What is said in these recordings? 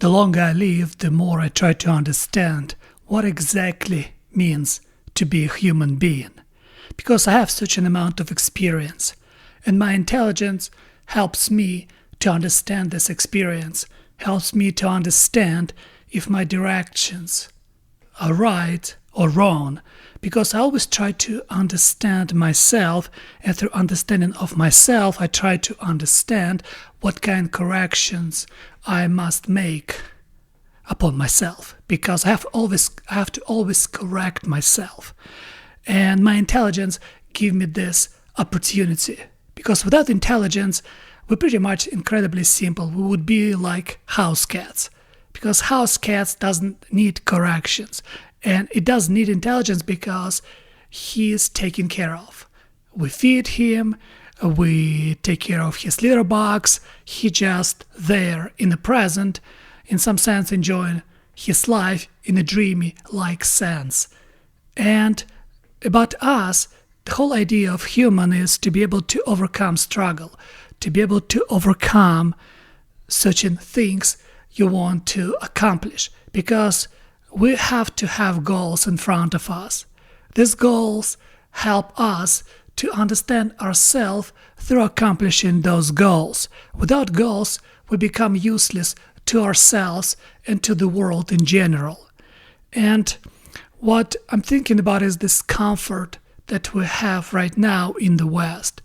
The longer I live, the more I try to understand what exactly means to be a human being, because I have such an amount of experience, and my intelligence helps me to understand this experience, helps me to understand if my directions are right or wrong, because I always try to understand myself, and through understanding of myself, I try to understand what kind of corrections I must make upon myself, because I have to always correct myself, and my intelligence give me this opportunity. Because without intelligence, we're pretty much incredibly simple. We would be like house cats, because house cats doesn't need corrections, and it doesn't need intelligence because he is taken care of. We feed him, we take care of his litter box, he just there in the present, in some sense enjoying his life in a dreamy-like sense. And about us, the whole idea of human is to be able to overcome struggle, to be able to overcome certain things you want to accomplish, because we have to have goals in front of us. These goals help us to understand ourselves through accomplishing those goals. Without goals, we become useless to ourselves and to the world in general. And what I'm thinking about is this comfort that we have right now in the West.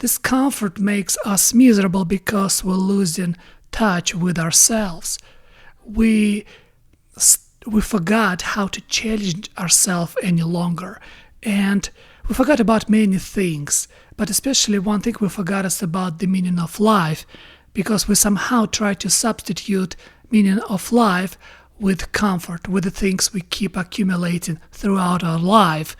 This comfort makes us miserable because we're losing touch with ourselves. We forgot how to challenge ourselves any longer, and we forgot about many things, but especially one thing we forgot is about the meaning of life, because we somehow try to substitute meaning of life with comfort, with the things we keep accumulating throughout our life,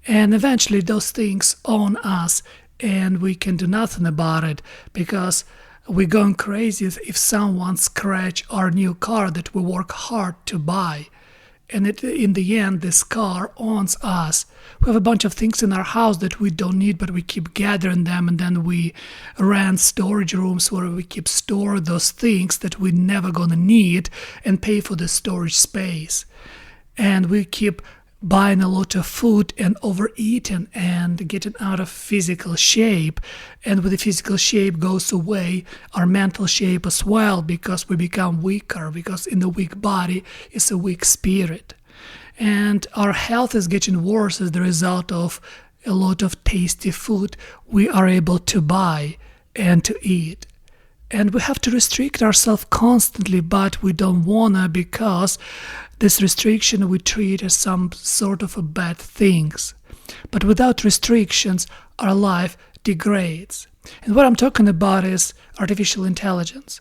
and eventually those things own us, and we can do nothing about it, because we're going crazy if someone scratch our new car that we work hard to buy. And in the end, this car owns us. We have a bunch of things in our house that we don't need, but we keep gathering them, and then we rent storage rooms where we keep store those things that we're never gonna need and pay for the storage space. And we keep buying a lot of food and overeating and getting out of physical shape, and when the physical shape goes away, our mental shape as well, because we become weaker, because in the weak body is a weak spirit, and our health is getting worse as the result of a lot of tasty food we are able to buy and to eat. And we have to restrict ourselves constantly, but we don't wanna, because this restriction we treat as some sort of a bad things. But without restrictions, our life degrades. And what I'm talking about is artificial intelligence.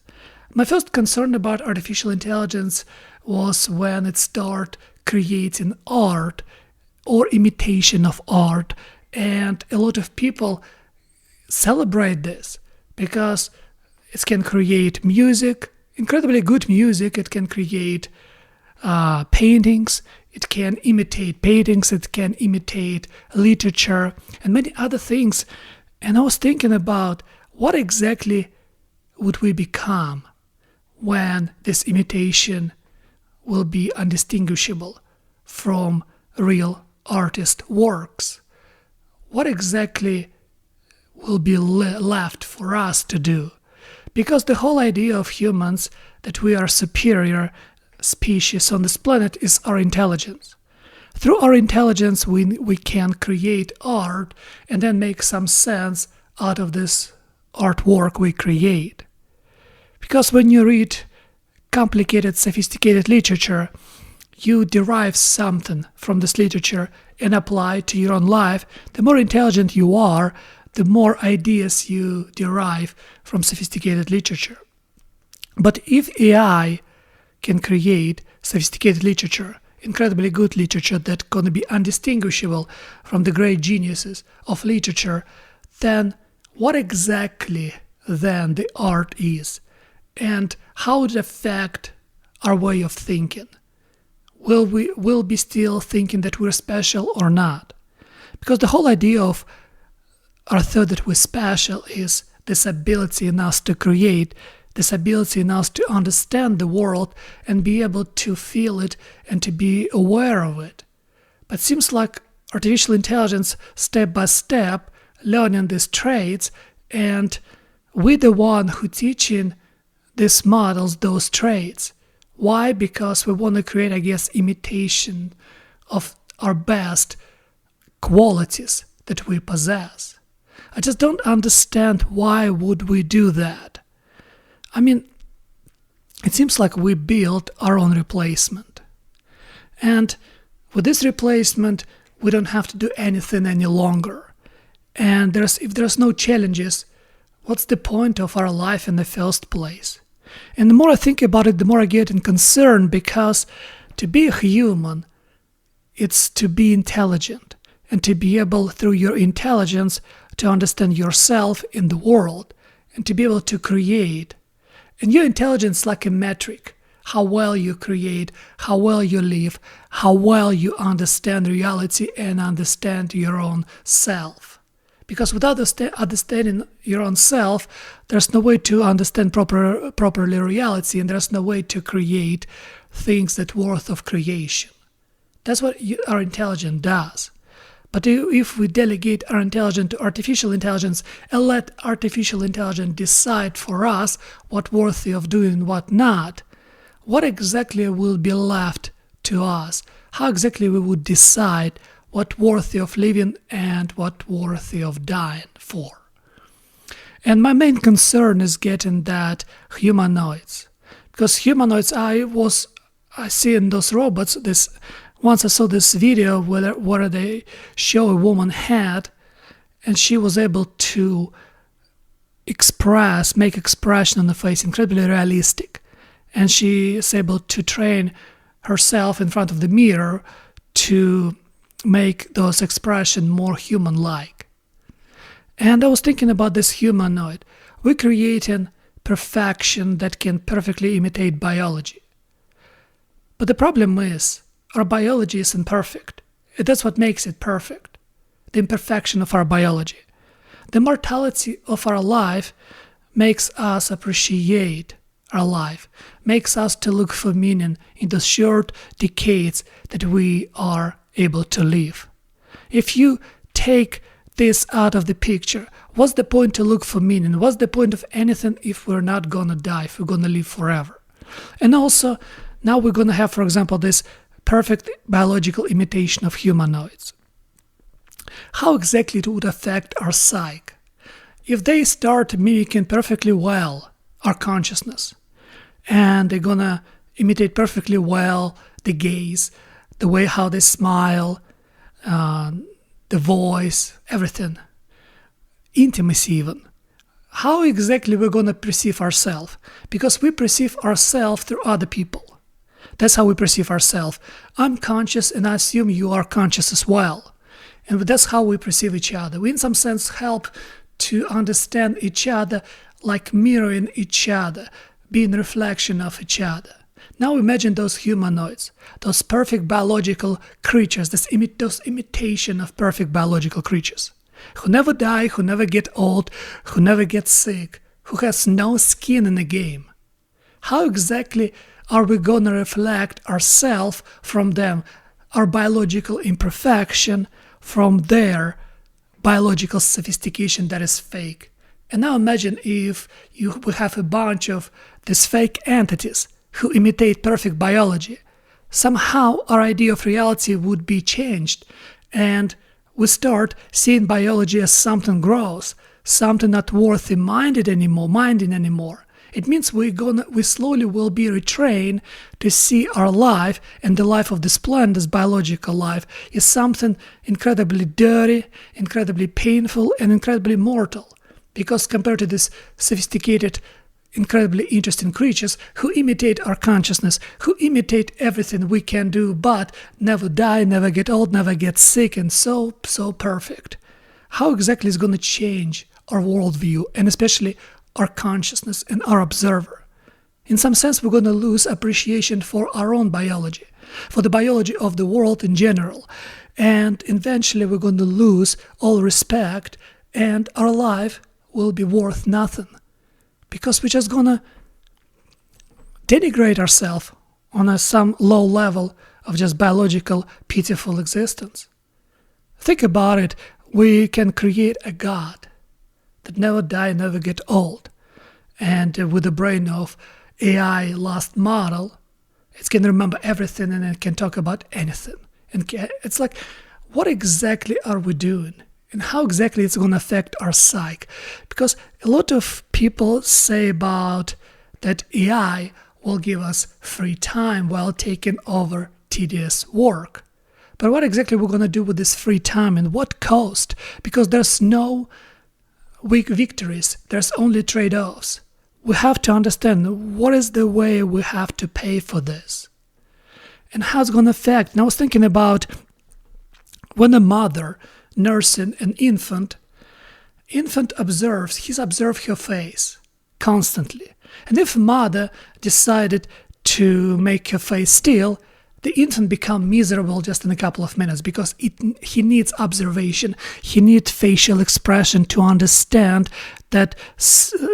My first concern about artificial intelligence was when it started creating art or imitation of art. And a lot of people celebrate this because it can create music, incredibly good music. It can create paintings. It can imitate paintings. It can imitate literature and many other things. And I was thinking about what exactly would we become when this imitation will be undistinguishable from real artist works. What exactly will be left for us to do? Because the whole idea of humans, that we are superior species on this planet, is our intelligence. Through our intelligence, we can create art and then make some sense out of this artwork we create. Because when you read complicated, sophisticated literature, you derive something from this literature and apply it to your own life. The more intelligent you are, the more ideas you derive from sophisticated literature. But if AI can create sophisticated literature, incredibly good literature that's going to be undistinguishable from the great geniuses of literature, then what exactly then the art is? And how would it affect our way of thinking? Will we be still thinking that we're special or not? Because the whole idea of our thought that we're special is this ability in us to create this ability in us to understand the world and be able to feel it and to be aware of it. But it seems like artificial intelligence, step by step, learning these traits, and we're the one who teaching these models those traits. Why? Because we want to create, I guess, imitation of our best qualities that we possess. I just don't understand why would we do that. I mean, it seems like we built our own replacement. And with this replacement, we don't have to do anything any longer. And if there's no challenges, what's the point of our life in the first place? And the more I think about it, the more I get concerned, because to be a human, it's to be intelligent and to be able, through your intelligence, to understand yourself in the world and to be able to create. And your intelligence is like a metric. How well you create, how well you live, how well you understand reality and understand your own self. Because without understanding your own self, there's no way to understand properly reality, and there's no way to create things that worth of creation. That's what our intelligence does. But if we delegate our intelligence to artificial intelligence and let artificial intelligence decide for us what worthy of doing and what not, what exactly will be left to us? How exactly we would decide what worthy of living and what worthy of dying for? And my main concern is getting that humanoids. Because humanoids, I see in those robots, once I saw this video where they show a woman head and she was able to make expression on the face incredibly realistic. And she is able to train herself in front of the mirror to make those expressions more human-like. And I was thinking about this humanoid. We're creating perfection that can perfectly imitate biology. But the problem is, our biology is imperfect. That's what makes it perfect, the imperfection of our biology. The mortality of our life makes us appreciate our life, makes us to look for meaning in the short decades that we are able to live. If you take this out of the picture, what's the point to look for meaning? What's the point of anything if we're not gonna die, if we're gonna live forever? And also, now we're gonna have, for example, this perfect biological imitation of humanoids. How exactly it would affect our psyche? If they start mimicking perfectly well our consciousness, and they're gonna imitate perfectly well the gaze, the way how they smile, the voice, everything, intimacy even. How exactly we're gonna perceive ourselves? Because we perceive ourselves through other people. That's how we perceive ourselves. I'm conscious and I assume you are conscious as well. And that's how we perceive each other. We in some sense help to understand each other, like mirroring each other, being a reflection of each other. Now imagine those humanoids, those perfect biological creatures, those imitation of perfect biological creatures, who never die, who never get old, who never get sick, who has no skin in the game. How exactly are we going to reflect ourselves from them, our biological imperfection, from their biological sophistication that is fake? And now imagine if you would have a bunch of these fake entities who imitate perfect biology. Somehow our idea of reality would be changed, and we start seeing biology as something gross, something not worthy minding anymore. It means we slowly will be retrained to see our life and the life of this planet, this biological life, is something incredibly dirty, incredibly painful, and incredibly mortal. Because compared to this sophisticated, incredibly interesting creatures who imitate our consciousness, who imitate everything we can do, but never die, never get old, never get sick, and so perfect. How exactly is going to change our worldview, and especially our consciousness and our observer? In some sense, we're going to lose appreciation for our own biology, for the biology of the world in general, and eventually we're going to lose all respect, and our life will be worth nothing, because we're just gonna denigrate ourselves on some low level of just biological, pitiful existence. Think about it. We can create a God that never die, never get old. And with the brain of AI last model, it can remember everything and it can talk about anything. And it's like, what exactly are we doing? And how exactly it's going to affect our psyche? Because a lot of people say about that AI will give us free time while taking over tedious work. But what exactly we're going to do with this free time and what cost? Because there's no weak victories, there's only trade-offs. We have to understand what is the way we have to pay for this and how it's going to affect. And I was thinking about when a mother nursing an infant observes her face constantly. And if mother decided to make her face still, the infant becomes miserable just in a couple of minutes because he needs observation. He needs facial expression to understand that,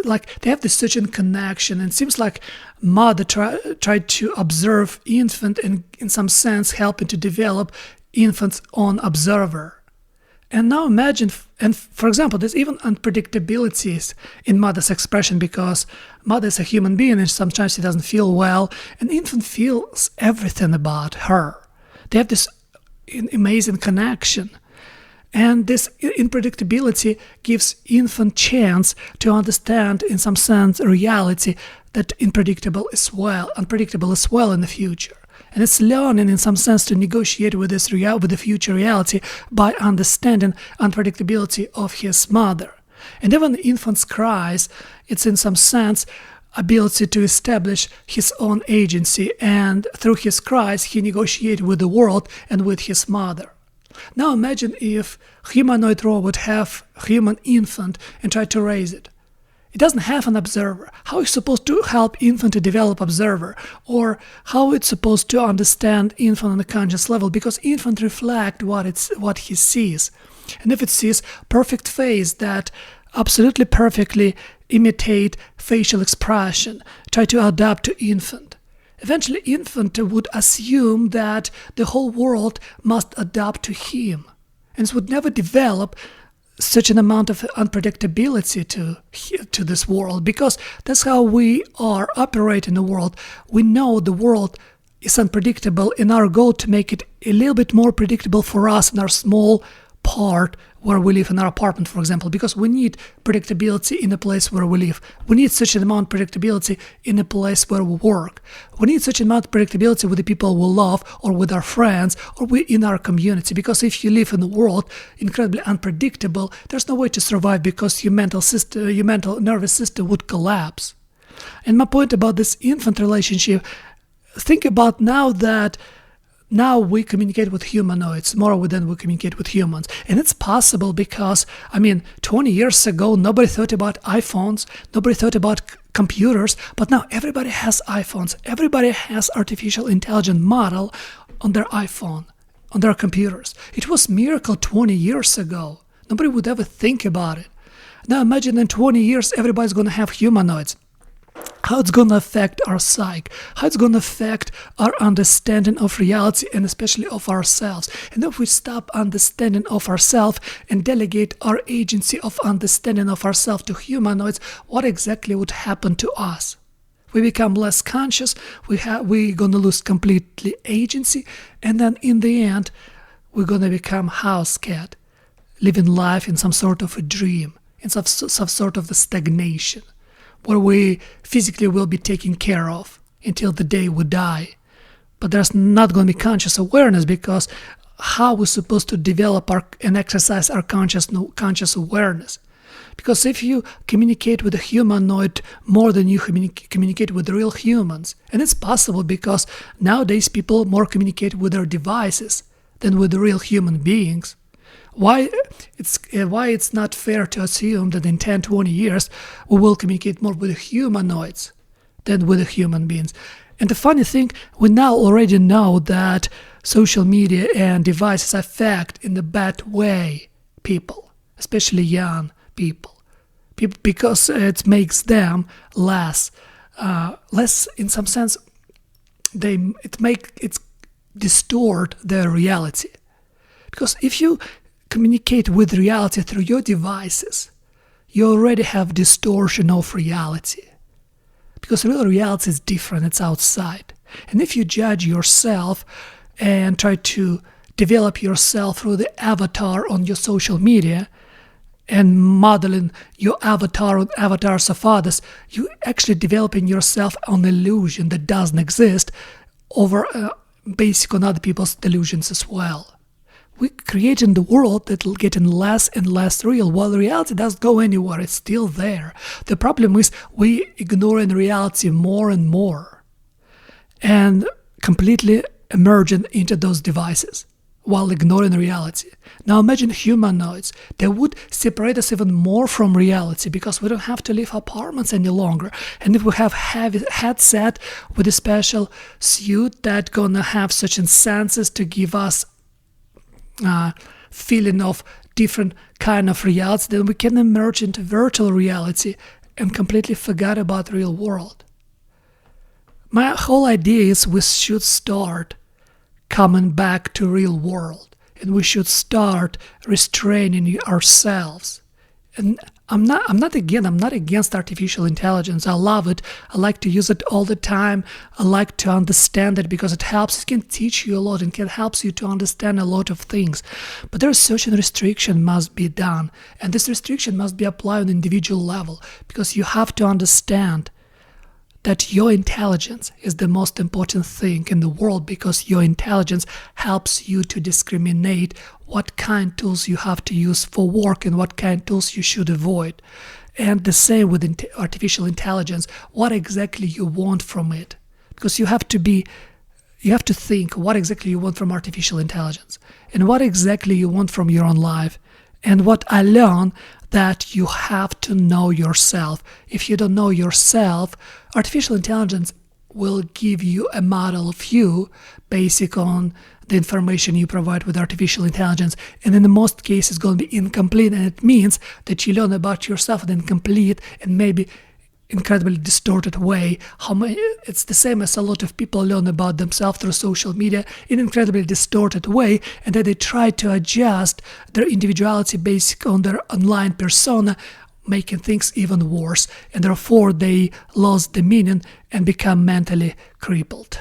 like, they have this certain connection. And it seems like mother tried to observe infant and in some sense helping to develop infant's own observer. And now imagine, and for example, there's even unpredictabilities in mother's expression because mother is a human being and sometimes she doesn't feel well, and infant feels everything about her. They have this amazing connection. And this unpredictability gives infant chance to understand, in some sense, reality that unpredictable as well in the future. And it's learning, in some sense, to negotiate with with the future reality by understanding unpredictability of his mother. And even the infant's cries, it's in some sense ability to establish his own agency, and through his cries, he negotiates with the world and with his mother. Now imagine if humanoid robot have human infant and try to raise it. It doesn't have an observer. How is it supposed to help infant to develop observer? Or how it's supposed to understand infant on a conscious level? Because infant reflect what he sees. And if it sees perfect face that absolutely perfectly imitate facial expression, try to adapt to infant. Eventually infant would assume that the whole world must adapt to him. And it would never develop such an amount of unpredictability to this world, because that's how we are operating the world. We know the world is unpredictable, and our goal to make it a little bit more predictable for us in our small part where we live, in our apartment, for example, because we need predictability in the place where we live. We need such an amount of predictability in the place where we work. We need such an amount of predictability with the people we love, or with our friends, or in our community. Because if you live in a world incredibly unpredictable, there's no way to survive, because your mental nervous system would collapse. And my point about this infant relationship, think about now we communicate with humanoids more than we communicate with humans. And it's possible because, 20 years ago, nobody thought about iPhones, nobody thought about computers, but now everybody has iPhones. Everybody has artificial intelligence model on their iPhone, on their computers. It was a miracle 20 years ago. Nobody would ever think about it. Now imagine in 20 years, everybody's going to have humanoids. How it's going to affect our psyche, how it's going to affect our understanding of reality and especially of ourselves. And if we stop understanding of ourselves and delegate our agency of understanding of ourselves to humanoids, what exactly would happen to us? We become less conscious, we're going to lose completely agency, and then in the end, we're going to become house cat, living life in some sort of a dream, in some sort of a stagnation, where we physically will be taken care of until the day we die. But there's not going to be conscious awareness, because how we're supposed to develop and exercise our conscious awareness? Because if you communicate with a humanoid more than you communicate with the real humans, and it's possible because nowadays people more communicate with their devices than with the real human beings. Why it's not fair to assume that in 10-20 years we will communicate more with the humanoids than with the human beings. And the funny thing, we now already know that social media and devices affect in a bad way people, especially young people, because it makes them less less, in some sense, it distort their reality. Because if you communicate with reality through your devices, you already have distortion of reality. Because real reality is different, it's outside. And if you judge yourself and try to develop yourself through the avatar on your social media and modeling your avatar on avatars of others, you actually developing yourself on illusion that doesn't exist over basic on other people's delusions as well. We're creating the world that'll getting less and less real, while reality doesn't go anywhere, it's still there. The problem is we ignoring reality more and more and completely emerging into those devices while ignoring reality. Now imagine humanoids. They would separate us even more from reality because we don't have to leave apartments any longer. And if we have heavy headset with a special suit that gonna have such senses to give us feeling of different kind of reality, then we can emerge into virtual reality and completely forget about the real world. My whole idea is we should start coming back to real world, and we should start restraining ourselves. And I'm not against artificial intelligence. I love it. I like to use it all the time. I like to understand it because it helps. It can teach you a lot and can help you to understand a lot of things. But there is certain restriction must be done, and this restriction must be applied on an individual level, because you have to understand that your intelligence is the most important thing in the world, because your intelligence helps you to discriminate what kind of tools you have to use for work and what kind of tools you should avoid. And the same with artificial intelligence, what exactly you want from it. Because you have to think what exactly you want from artificial intelligence and what exactly you want from your own life. And what I learned, that you have to know yourself. If you don't know yourself, artificial intelligence will give you a model of you based on the information you provide with artificial intelligence. And in the most cases, it's going to be incomplete. And it means that you learn about yourself in an incomplete and maybe incredibly distorted way. It's the same as a lot of people learn about themselves through social media in an incredibly distorted way, and that they try to adjust their individuality based on their online persona, making things even worse, and therefore they lose the meaning and become mentally crippled.